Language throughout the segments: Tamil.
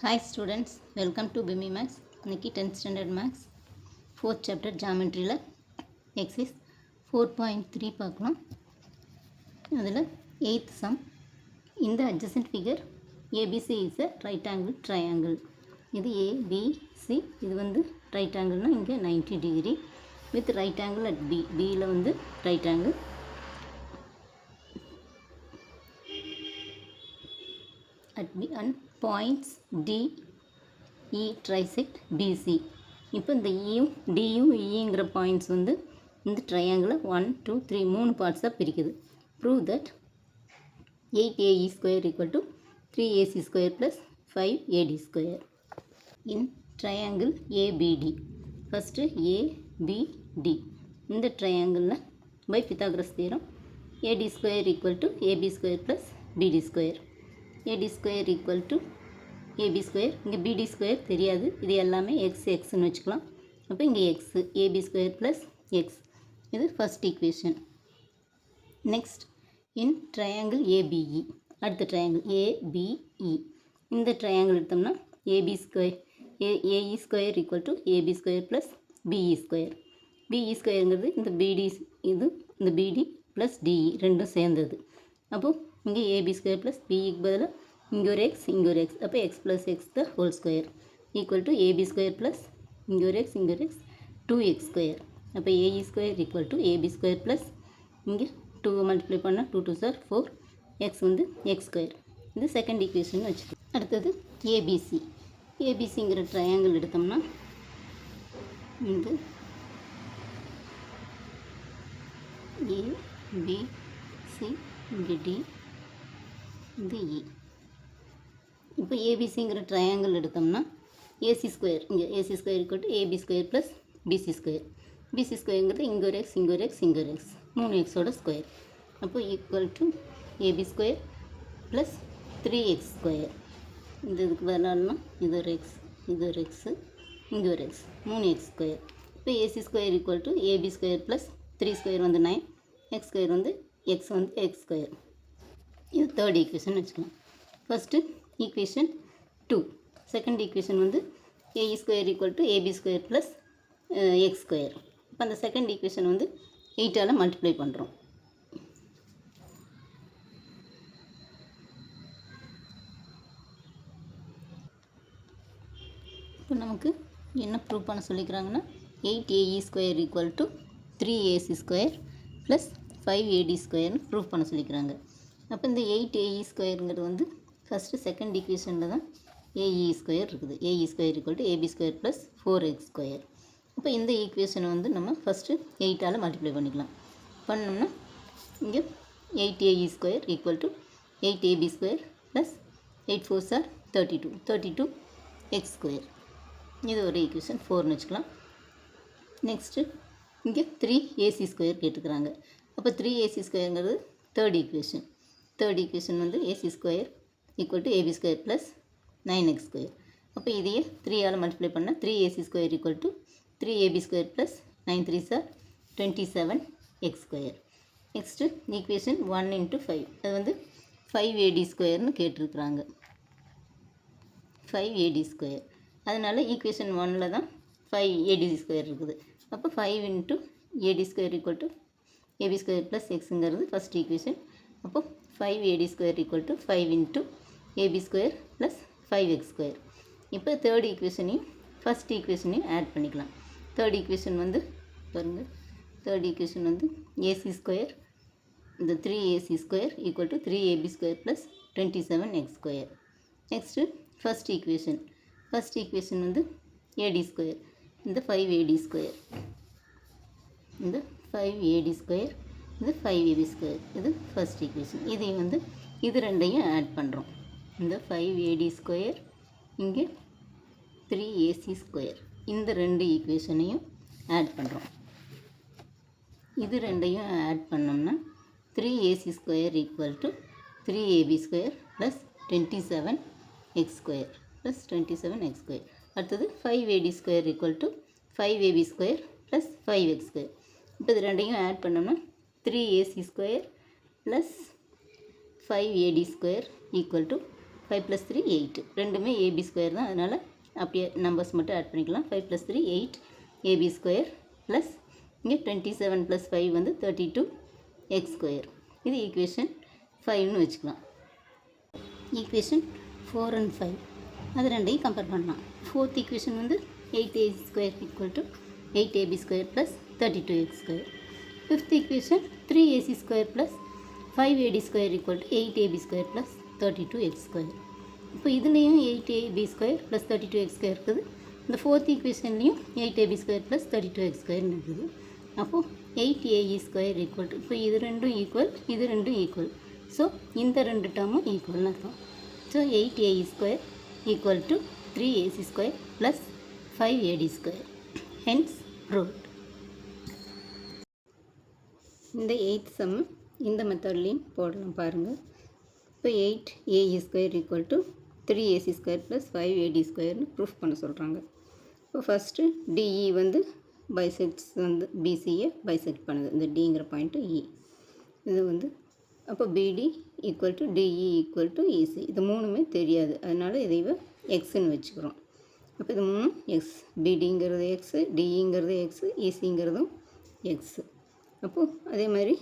Hi students, welcome to BIMI Max. இன்னைக்கு 10th standard Max 4th chapter geometryல exercise 4.3 பார்க்கலாம். அதில் 8th sum. In the adjacent figure, ABC is a right angle triangle. இது ABC, இது வந்து right angle இங்கே 90 degree with right angle at B. Bல வந்து right angle. At B and points D, E trisect BC. இப்போ இந்த ஈயும் டியும் ஈங்கிற பாயிண்ட்ஸ் வந்து இந்த ட்ரையாங்கிளை 1 2 3 3 பார்ட்ஸாக பிரிக்குது. Prove that 8AE square equal to 3AC square plus 5AD square in triangle ABD. First ABD இந்த ட்ரையாங்கிளில் by Pythagoras theorem AD square equal to AB square plus BD square. AD square equal to AB square, இங்கே BD ஸ்கொயர் தெரியாது, இது எல்லாமே எக்ஸ்னு வச்சுக்கலாம். அப்போ இங்கே x AB square plus x, இது first equation. Next in triangle ABE, அடுத்த ட்ரையாங்கிள் ABE. இந்த ட்ரையாங்கிள் எடுத்தோம்னா AB square AE square equal to AB square plus BE square. BE ஸ்கொயருங்கிறது இந்த BD, இது இந்த BD ப்ளஸ் DE ரெண்டும் சேர்ந்தது. அப்போது இங்கே AB ஸ்கொயர் ப்ளஸ் BEக்கு பதிலாக இங்கே ஒரு எக்ஸ் இங்கே ஒரு எக்ஸ், அப்போ X plus X the whole square equal to AB square plus இங்கே ஒரு எக்ஸ் 2x ஸ்கொயர். அப்போ AE square equal to AB square plus இங்கே 2 மல்டிப்ளை பண்ணால் 2 2 சார் 4, எக்ஸ் வந்து எக்ஸ் ஸ்கொயர். இது செகண்ட் ஈக்குவேஷன் வச்சுக்கோங்க. அடுத்தது ABC. ABCங்கிற ட்ரையாங்கிள் எடுத்தோம்னா இங்கே ABC, இங்கே D, இது E. இப்போ ஏபிசிங்கிற ட்ரையாங்கிள் எடுத்தோம்னா ஏசி ஸ்கொயர், இங்கே AC square equal to AB square plus BC square. BC ஸ்கொயருங்கிறது இங்கே ஒரு எக்ஸ் இங்கே ஒரு எக்ஸ் இங்கே ஒரு எக்ஸ் 3 எக்ஸோட ஸ்கொயர். அப்போ equal to AB square plus 3x square. இந்த இதுக்கு பதிலானா இது ஒரு எக்ஸ் இது ஒரு எக்ஸு இங்கே ஒரு எக்ஸ் 3x ஸ்கொயர். இப்போ AC square equal to AB square plus 3 square வந்து 9, எக்ஸ் ஸ்கொயர் வந்து எக்ஸ் வந்து எக்ஸ் ஸ்கொயர். இது தேர்ட் ஈக்குவேஷன் வச்சுக்கலாம். First equation 2. செகண்ட் ஈக்குவேஷன் வந்து AE square equal to AB square plus X square. இப்போ அந்த செகண்ட் ஈக்குவேஷன் வந்து 8ஆல் மல்டிப்ளை பண்ணுறோம். இப்போ நமக்கு என்ன ப்ரூவ் பண்ண சொல்லிக்கிறாங்கன்னா 8AE square equal to 3AC square plus 5AD ஸ்கொயர்னு ப்ரூவ் பண்ண சொல்லிக்கிறாங்க. அப்போ இந்த 8AE ஸ்கொயருங்கிறது வந்து ஃபஸ்ட்டு செகண்ட் ஈக்குவேஷனில் தான் AE ஸ்கொயர் இருக்குது. AE square equal to AB square plus 4x square. இப்போ இந்த ஈக்குவேஷனை வந்து நம்ம ஃபஸ்ட்டு 8ஆல் மல்டிப்ளை பண்ணிக்கலாம். பண்ணோம்னா இங்கே 8AE square equal to 8AB square plus 8 4 sir 32x square. இது ஒரு ஈக்குவேஷன் 4னு வச்சுக்கலாம். நெக்ஸ்ட்டு இங்கே 3AC ஸ்கொயர் கேட்டுக்கிறாங்க. அப்போ 3AC ஸ்கொயருங்கிறது தேர்ட் ஈக்குவேஷன். தேர்ட் ஈக்குவேஷன் வந்து AC square equal to AB square plus 9x square. அப்போ இதையே 3ஆல் மல்டிப்ளை பண்ணால் 3AC square equal to 3AB square plus 9 3 சார் 27x ஸ்கொயர். நெக்ஸ்ட்டு ஈக்குவேஷன் 1 × 5, அது வந்து 5AD ஸ்கொயர்னு கேட்டிருக்கிறாங்க. 5AD ஸ்கொயர், அதனால் ஈக்குவேஷன் 1ல் தான் 5AD ஸ்கொயர் இருக்குது. அப்போ 5 × AD square equal to AB square plus எக்ஸுங்கிறது ஃபஸ்ட் ஈக்குவேஷன். அப்போ 5AD square equal to 5 × AB square plus 5x square. இப்போ தேர்ட் ஈக்குவேஷனையும் ஃபஸ்ட் ஈக்குவேஷனையும் ஆட் பண்ணிக்கலாம். தேர்ட் ஈக்குவேஷன் வந்து பாருங்கள், தேர்ட் ஈக்குவேஷன் வந்து AC ஸ்கொயர், இந்த 3AC square equal to 3AB square plus 27x square. Next first equation வந்து AD ஸ்கொயர், இந்த 5AD ஸ்கொயர், இந்த 5AD ஸ்கொயர், இது 5AB ஸ்கொயர். இது ஃபஸ்ட் ஈக்குவேஷன். இதையும் வந்து இது ரெண்டையும் ஆட் பண்ணுறோம். இந்த 5AD ஸ்கொயர் இங்கே 3AC ஸ்கொயர், இந்த ரெண்டு ஈக்குவேஷனையும் ஆட் பண்ணுறோம். இது ரெண்டையும் ஆட் பண்ணோம்னா 3AC square equal to 3AB square plus 27x square plus 27x square. அடுத்தது 5AD square equal to 5AB square plus 5x square. இப்போ இது ரெண்டையும் ஆட் பண்ணோம்னா 3AC square plus 5AD square equal to 5 + 3 8 ரெண்டுமே ஏபி ஸ்கொயர் தான். அதனால் அப்படியே நம்பர்ஸ் மட்டும் ஆட் பண்ணிக்கலாம். 5 + 3 8 ஏபி ஸ்கொயர் ப்ளஸ் இங்கே 27 + 5 வந்து 32 எக்ஸ் ஸ்கொயர். இது ஈக்குவேஷன் 5ன்னு வச்சுக்கலாம். ஈக்குவேஷன் 4 and 5 அது ரெண்டையும் கம்பேர் பண்ணலாம். ஃபோர்த் ஈக்குவேஷன் வந்து 8a² = 8ab² + 32x square. Fifth equation 3ac² + 5ad² = 8ab² + 32x square. இப்போ இதுலேயும் 8ab² + 32x ஸ்கொயர் இருக்குது. இந்த ஃபோர்த் ஈக்குவேஷன்லேயும் 8ab² + 32x ஸ்கொயர்னு இருக்குது. அப்போது 8ae² = இப்போ இது ரெண்டும் ஈக்குவல், இது ரெண்டும் ஈக்குவல். ஸோ இந்த ரெண்டு டேர்மும் ஈக்குவல்னு அர்த்தம். So 8ae² = 3ac² + 5ad². Hence proved. இந்த 8th சம் இந்த மெத்தட்லேயும் போடலாம் பாருங்கள். இப்போ 8ae² = 3ac² + 5ad²ன்னு ப்ரூஃப் பண்ண சொல்கிறாங்க. இப்போ ஃபஸ்ட்டு டிஇ வந்து பைசெக்ட்ஸ் வந்து பிசியை பைசெக்ட் பண்ணுது. இந்த டிங்கிற பாயிண்ட்டு இ இது வந்து அப்போ பிடி = டிஇ = இசி. இது மூணுமே தெரியாது, அதனால் இதை எக்ஸுன்னு வச்சுக்கிறோம். அப்போ இது மூணும் எக்ஸ். பிடிங்கிறது எக்ஸு, டிஇங்கிறது எக்ஸு, இசிங்கிறதும் எக்ஸு. அப்போது அதே மாதிரி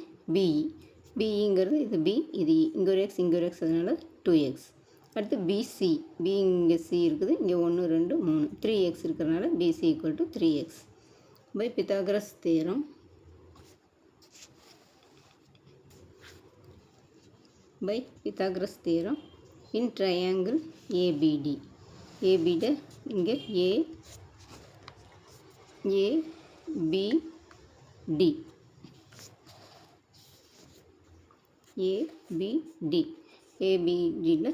பிஇங்கிறது இது பி, இது இ. இங்கே ஒரு எக்ஸ், இங்கே ஒரு எக்ஸ், அதனால் 2x. அடுத்து பிசி, பி இங்கே சி இருக்குது, இங்கே 1 2 3 3x இருக்கிறதுனால BC = 3x. By Pythagoras theorem in triangle ABD. ABD இங்கே ஏபிடி ஏபிடியில்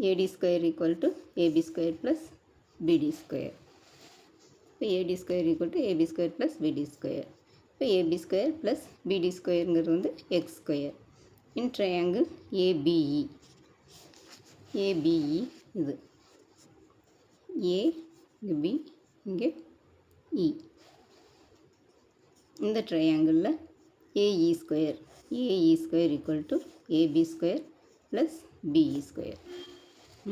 AD² = AB² + BD². இப்போ AD² = AB² + BD². இப்போ AB² + BD²ங்கிறது வந்து x². இன் ட்ரையாங்கிள் ABE. இது A இங்கே B இங்கே E. இந்த ட்ரையாங்கிளில் AE² = AB² + BE².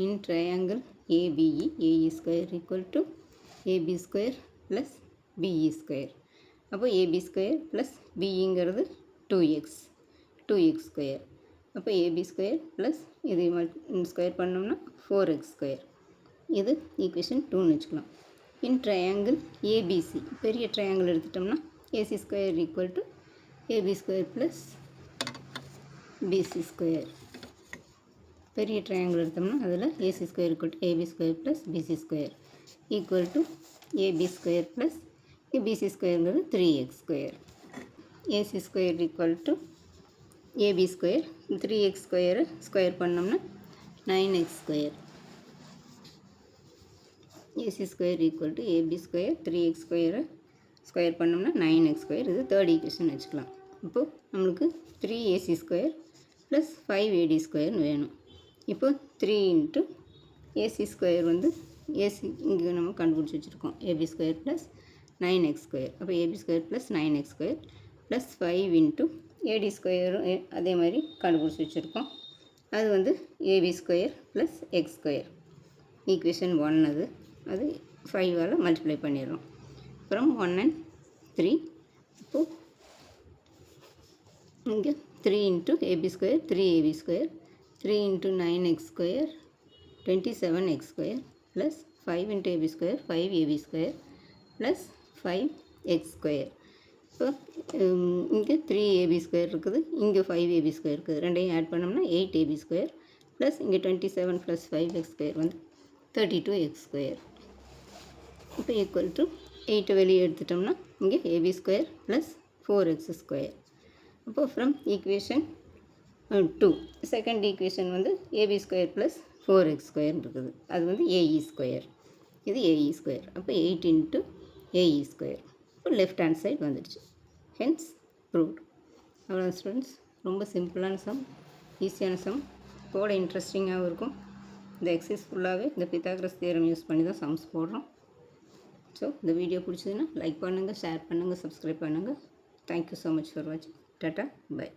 இன் triangle ABE AE² = AB² + BE². அப்போ AB² + BEங்கிறது 2x². அப்போ AB² + இது ஸ்கொயர் பண்ணோம்னா 4x². இது ஈக்குவேஷன் 2ன்னு வச்சுக்கலாம். இன் ட்ரையாங்கிள் ABC பெரிய ட்ரையாங்கிள் எடுத்துட்டோம்னா AC² = AB² + BC². பெரிய ட்ரையாங்கிள் எடுத்தோம்னா அதில் AC² = AB² + BC² = AB² + BC²ங்கிறது 3x². AC² = AB², 3x² square பண்ணோம்னா 9x². AC² = AB², 3x² square பண்ணோம்னா 9x². இது தேர்ட் ஈக்குவேஷன் வச்சுக்கலாம். இப்போது நம்மளுக்கு 3ac² + 5ad² வேணும். இப்போ 3 × AC² வந்து ஏசி இங்கே நம்ம கண்டுபிடிச்சி வச்சுருக்கோம். AB² + 9x². அப்போ AB² + 9x² + 5 × AD² அதே மாதிரி கண்டுபிடிச்சி வச்சுருக்கோம். அது வந்து AB² + x². ஈக்குவேஷன் 1 அது 5ஆல் மல்டிப்ளை பண்ணிடுறோம். அப்புறம் 1 and 3. இப்போது இங்கே 3 × AB² 3AB², 3 × 9x² 27x² + 5 × AB², 5AB² + 5x². இப்போ இங்கே 3AB² இருக்குது, இங்கே 5AB² இருக்குது. ரெண்டையும் ஆட் பண்ணோம்னா 8AB² ப்ளஸ் இங்கே 27 + 5x² வந்து 32x². இப்போ ஈக்குவல் டு 8 வெளியே எடுத்துட்டோம்னா இங்கே AB² + 4x². அப்போ ஃப்ரம் ஈக்குவேஷன் 2 செகண்ட் ஈக்குவேஷன் வந்து AB² + 4x² இருக்குது. அது வந்து AE². இது AE². அப்போ 8 × AE². இப்போ லெஃப்ட் ஹேண்ட் சைடு வந்துடுச்சு. Hence proved. அவ்வளோ ஸ்டூடெண்ட்ஸ், ரொம்ப சிம்பிளான சம், ஈஸியான சம், போட இன்ட்ரெஸ்டிங்காகவும் இருக்கும். இந்த எக்ஸசைஸ் ஃபுல்லாகவே இந்த பித்தாகரஸ் தியரம் யூஸ் பண்ணி தான் சம்ஸ் போடுறோம். ஸோ இந்த வீடியோ பிடிச்சதுன்னா லைக் பண்ணுங்கள், ஷேர் பண்ணுங்கள், சப்ஸ்கிரைப் பண்ணுங்கள். தேங்க்யூ ஸோ மச் ஃபார் வாட்சிங். டாட்டா, பை.